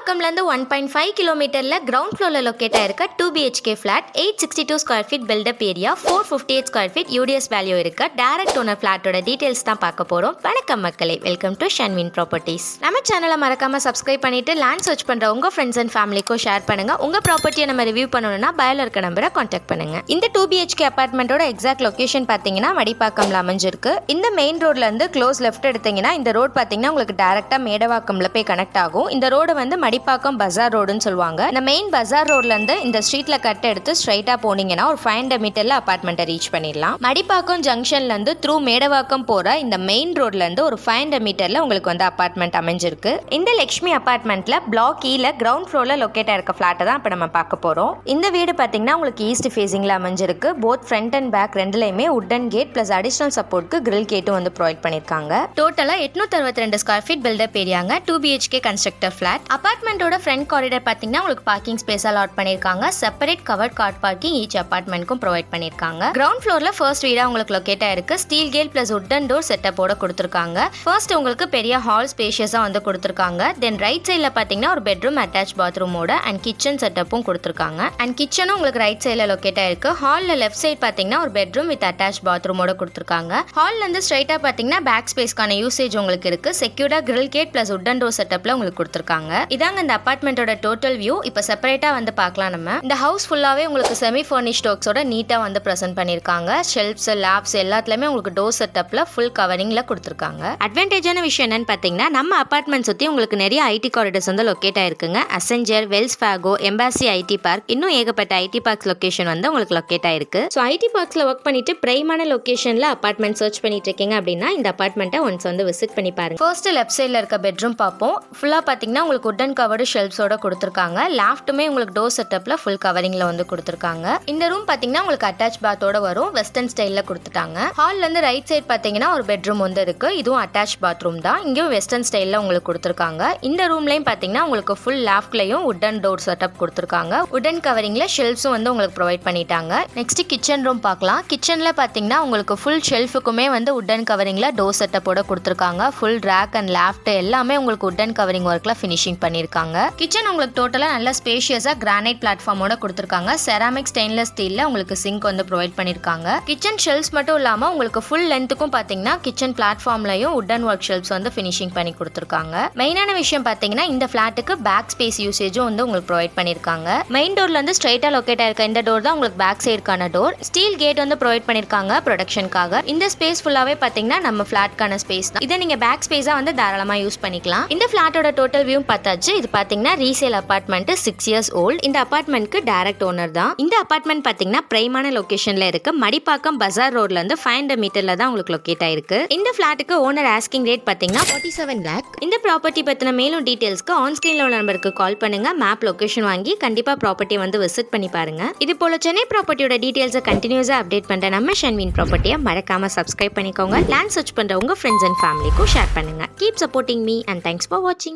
மடிப்பாக்கம்லேருந்து 1.5 கிலோமீட்டரில் கிரவுண்ட் ஃப்ளோரில் லொக்கேட் ஆயிருக்க 2 BHK flat 862 square feet buildup area 458 square feet UDS value இருக்க டைரக்ட் ஓனர் ஃப்ளாட்டோட டீடைல்ஸ் தான் பார்க்க போகிறோம். வணக்கம் மக்களே, வெல்கம் டு ஷன்வின் ப்ராப்பர்ட்டிஸ். நம்ம சேனலை மறக்காம சப்ஸ்கிரைப் பண்ணிட்டு லேண்ட் சர்ச் பண்ணுற உங்கள் ஃப்ரெண்ட்ஸ் அண்ட் ஃபேமிலிக்கும் ஷேர் பண்ணுங்க. உங்கள் ப்ராப்பர்ட்டியை நம்ம ரிவ்யூ பண்ணணும்னா பயோல இருக்க நம்பரை கான்டாக்ட் பண்ணுங்க. இந்த 2 BHK அப்பார்ட்மெண்ட்டோட எக்ஸாக்ட் லொகேஷன் பார்த்தீங்கன்னா மடிப்பாக்கம்ல அமைஞ்சிருக்கு. இந்த மெயின் ரோட்ல இருந்து க்ளோஸ் லெஃப்ட் எடுத்தீங்கன்னா இந்த ரோட் பார்த்தீங்கன்னா உங்களுக்கு டைரக்டா மேடவாக்கம்ல போய் கனெக்ட் ஆகும். இந்த ரோடு வந்து மடிப்பாக்கம் பஜார் ரோடுன்னு சொல்லுவாங்க. இந்த மெயின் பஜார் ரோட்ல இருந்து இந்த ஸ்ட்ரீட்ல கட் எடுத்து ஸ்ட்ரைட்டா போனீங்கன்னா ஒரு 500 மீட்டர்ல அபார்ட்மெண்ட்டை ரீச் பண்ணிடலாம். மடிப்பாக்கம் ஜங்ஷன்ல இருந்து த்ரூ மேடவாக்கம் போற இந்த மெயின் ரோட்ல இருந்து ஒரு 500 மீட்டர்ல உங்களுக்கு வந்து அபார்ட்மெண்ட் அமைஞ்சிருக்கு. இந்த லட்சுமி அபார்ட்மெண்ட்ல பிளாக் ஈல கிரவுண்ட் ஃப்ளோர்ல லொக்கேட் ஆயிருக்க ஃபிளாட்டை தான் இப்ப நம்ம பார்க்க போறோம். இந்த வீடு பாத்தீங்கன்னா உங்களுக்கு ஈஸ்ட் ஃபேசிங்ல அமைஞ்சிருக்கு. போத் ஃப்ரண்ட் அண்ட் பேக் ரெண்டுலயுமே வுடன் கேட் பிளஸ் அடிஷனல் சப்போர்ட்க்கு கிரில் கேட்டும் வந்து ப்ரொவைட் பண்ணிருக்காங்க. டோட்டலா 862 ஸ்கொயர் ஃபீட் பில்டப் ஏரியாங்க. 2 BHK கன்ஸ்ட்ரக்டர் ஃபிளாட். அபார்ட்மெண்டோட ஃப்ரண்ட் காரிடர் பார்த்தீங்கன்னா உங்களுக்கு பார்க்கிங் ஸ்பேஸ் அலாட் பண்ணிருக்காங்க. Separate covered car parking each அபார்ட்மெண்ட்க்கும் ப்ரொவைட் பண்ணிருக்காங்க. கிரவுண்ட் ஃப்ளோர்ல ஃபர்ஸ்ட் வீடா உங்களுக்கு லொக்கேட் ஆயிருக்கு. Steel gate plus wooden door செட்டப்போட கொடுத்துருக்காங்க. ஃபர்ஸ்ட் உங்களுக்கு பெரிய ஹால் ஸ்பேஷியஸா வந்து கொடுத்துருக்காங்க. தென் ரைட் சைட்ல பாத்தீங்கன்னா ஒரு பெட்ரூம் அட்டாச் பாத்ரூமோட அண்ட் கிச்சன் செட்டப்பும் கொடுத்துருக்காங்க. அண்ட் கிச்சனும் உங்களுக்கு ரைட் சைட்ல லொக்கேட் ஆயிருக்கு. ஹால்ல லெஃப்ட் சைட் பாத்தீங்கன்னா ஒரு பெட்ரூம் வித் அட்டாச் பாத்ரூமோட கொடுத்துருக்காங்க. ஹால்ல இருந்து ஸ்ட்ரைட்டா பாத்தீங்கன்னா பேக் ஸ்பேஸ்க்கான யூசேஜ் உங்களுக்கு இருக்கு. செக்யூர்டா grill gate plus wooden door செட்டப்ல உங்களுக்கு கொடுத்துருக்காங்க. இதாங்க இந்த அபார்ட்மெண்டோட டோட்டல் வியூ. இப்போ செப்பரேட்டா வந்து பார்க்கலாம். நம்ம இந்த ஹவுஸ் ஃபுல்லாவே உங்களுக்கு செமி ஃபர்னிஷ்ட் ஒர்க்ஸோட நீட்டா வந்து பிரசன்ட் பண்ணிருக்காங்க. ஷெல்ஃப்ஸ் லேப்ஸ் எல்லாத்துலயுமே உங்களுக்கு டோர் செட்டப்ல ஃபுல் கவரிங்ல கொடுத்துருக்காங்க. அட்வான்டேஜான விஷயம் என்னன்னு பாத்தீங்கன்னா நம்ம அபார்ட்மெண்ட் சுத்தி உங்களுக்கு நிறைய ஐடி காரிடர்ஸ் வந்து லொக்கேட் ஆயிருக்குங்க. Accenture, Wells Fargo, Embassy IT park, இன்னும் ஏகப்பட்ட ஐடி பார்க்ஸ் லொகேஷன் வந்து உங்களுக்கு லொக்கேட் ஆயிருக்கு. ஸோ ஐடி பார்க்ஸ்ல ஒர்க் பண்ணிட்டு பிரைமான லொகேஷன்ல அபார்ட்மெண்ட் சர்ச் பண்ணிட்டு இருக்கீங்க அப்படின்னா இந்த அபார்ட்மெண்ட்டை ஒன்ஸ் வந்து விசிட் பண்ணி பாருங்க. ஃபர்ஸ்ட் லெஃப்ட் சைட்ல இருக்க பெட்ரூம் பார்ப்போம். ஃபுல்லா பாத்தீங்கன்னா உங்களுக்கு வுடன் கவர்டு ஷெல்ஃப்ஸோட கொடுத்துருக்காங்க. லாஃப்ட்டுமே உங்களுக்கு டோர் செட்டப்ல ஃபுல் கவரிங்ல வந்து கொடுத்துருக்காங்க. இந்த ரூம் பாத்தீங்கன்னா உங்களுக்கு அட்டாச் பாத்தோட வரும். வெஸ்டர்ன் ஸ்டைல்ல கொடுத்துட்டாங்க. ஹால்ல இருந்து ரைட் சைட் பாத்தீங்கன்னா ஒரு பெட்ரூம் வந்து இருக்கு. இதுவும் அட்டாச் பாத்ரூம் தான். இங்கேயும் வெஸ்டர்ன் ஸ்டைல்ல உங்களுக்கு கொடுத்துருக்காங்க. இந்த ரூம்லயும் பாத்தீங்கன்னா உங்களுக்கு ஃபுல் லாஃப்ட்லயும் வுடன் டோர் செட்டப் கொடுத்துருக்காங்க. வுடன் கவரிங்ல ஷெல்ஃப்ஸும் வந்து உங்களுக்கு ப்ரொவைட் பண்ணிட்டாங்க. நெக்ஸ்ட் கிச்சன் ரூம் பார்க்கலாம். கிச்சன்ல பாத்தீங்கன்னா உங்களுக்கு ஃபுல் ஷெல்ஃபுக்குமே வந்து வுடன் கவரிங்ல டோர் செட்டப்போட கொடுத்துருக்காங்க. ஃபுல் ரேக் அண்ட் லாஃப்ட் எல்லாமே உங்களுக்கு வுடன் கவரிங் ஒர்க்ல ஃபினிஷிங் பண்ணிருக்காங்க. கிச்சன் உங்களுக்கு டோட்டலா நல்ல ஸ்பேஷியஸா கிரானைட் பிளாட்ஃபார்மோட கொடுத்துருக்காங்க. செராமிக் ஸ்டெயின்லெஸ் ஸ்டீல்ல உங்களுக்கு சிங்க் வந்து ப்ரொவைட் பண்ணிருக்காங்க. கிச்சன் ஷெல்ஃப்ஸ் மட்டும் இல்லாம உங்களுக்கு ஃபுல் லென்த்துக்கும் பாத்தீங்கன்னா கிச்சன் பிளாட்ஃபார்ம்லயும் வுடன் ஒர்க் ஷெல்ஃப்ஸ் வந்து ஃபினிஷிங் பண்ணி கொடுத்துருக்காங்க. மெயினான விஷயம் பாத்தீங்கன்னா இந்த ஃபிளாட்டுக்கு பேக் ஸ்பேஸ் யூசேஜும் வந்து உங்களுக்கு ப்ரொவைட் பண்ணிருக்காங்க. மெயின் டோர்ல இருந்து ஸ்ட்ரைட்டா லொகேட் ஆயிருக்க இந்த டோர் தான் உங்களுக்கு பேக் சைடுக்கான டோர். ஸ்டீல் கேட் வந்து ப்ரொவைட் பண்ணிருக்காங்க ப்ரொடெக்ஷனுக்காக. இந்த ஸ்பேஸ் ஃபுல்லாவே பாத்தீங்கன்னா நம்ம ஃபிளாட்கான ஸ்பேஸ் தான். இதை நீங்க பேக் ஸ்பேஸா வந்து தாராளமா யூஸ் பண்ணிக்கலாம். இந்த ஃபிளாட்டோட டோட்டல் வியூ பார்த்தாச்சு. இது பாத்தீங்கன்னா ரீசேல் அபார்ட்மெண்ட் 6 இயர்ஸ் ஓல்ட். இந்த அபார்ட்மெண்ட்க்கு டைரக்ட் ஓனர் தான். இந்த அபார்ட்மெண்ட் பாத்தீங்கன்னா பிரைமான லொகேஷன்ல இருக்கு. மடிப்பாக்கம் பஜார் ரோட்ல இருந்து 500 மீட்டர்ல தான் உங்களுக்கு லொகேட் ஆயிருக்கு. இந்த ஃபிளாட்டுக்கு ஓனர் ஆஸ்கிங் ரேட் பாத்தீங்கன்னா 47 lakh. இந்த ப்ராப்பர்ட்டி பத்தின மேலும் டீடைல்ஸ்க்கு ஆன் ஸ்கிரீன்ல உள்ள நம்பருக்கு கால் பண்ணுங்க. மேப் லொகேஷன் வாங்கி கண்டிப்பா ப்ராப்பர்ட்டி வந்து விசிட் பண்ணி பாருங்க. இது போல சென்னை ப்ராப்பர்ட்டியோட டீடைல்ஸை கண்டினியூஸா அப்டேட் பண்ற நம்ம ஷன்வின் ப்ராப்பர்ட்டியை மறக்காம சப்ஸ்கிரைப் பண்ணிக்கோங்க. லேண்ட் சர்ச் பண்ற உங்க ஃப்ரெண்ட்ஸ் அண்ட் ஃபேமிலிக்கும் ஷேர் பண்ணுங்க. Keep supporting me and thanks for வாட்சிங்.